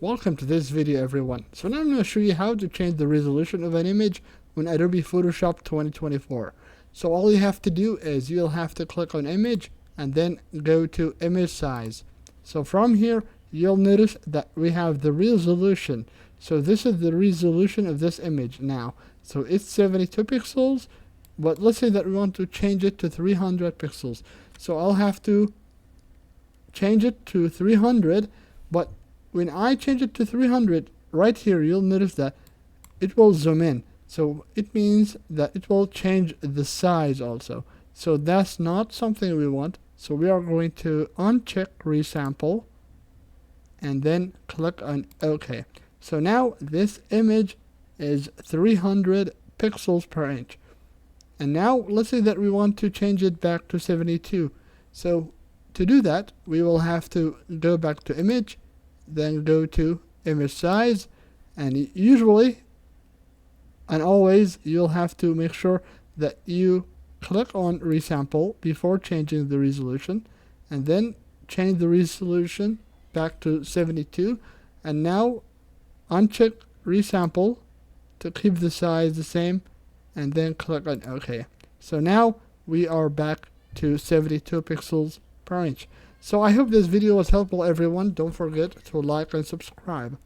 Welcome to this video everyone. So now I'm going to show you how to change the resolution of an image on Adobe Photoshop 2024. So all you have to do is you'll have to click on image and then go to image size. So from here you'll notice that we have the resolution. So this is the resolution of this image now. So it's 72 pixels, but let's say that we want to change it to 300 pixels. So I'll have to change it to 300, but when I change it to 300, right here you'll notice that it will zoom in. So it means that it will change the size also. So that's not something we want. So we are going to uncheck resample and then click on OK. So now this image is 300 pixels per inch. And now let's say that we want to change it back to 72. So to do that, we will have to go back to image, then go to image size, and usually and always you'll have to make sure that you click on resample before changing the resolution, and then change the resolution back to 72, and now uncheck resample to keep the size the same, and then click on OK. So now we are back to 72 pixels per inch. So I hope this video was helpful everyone. Don't forget to like and subscribe.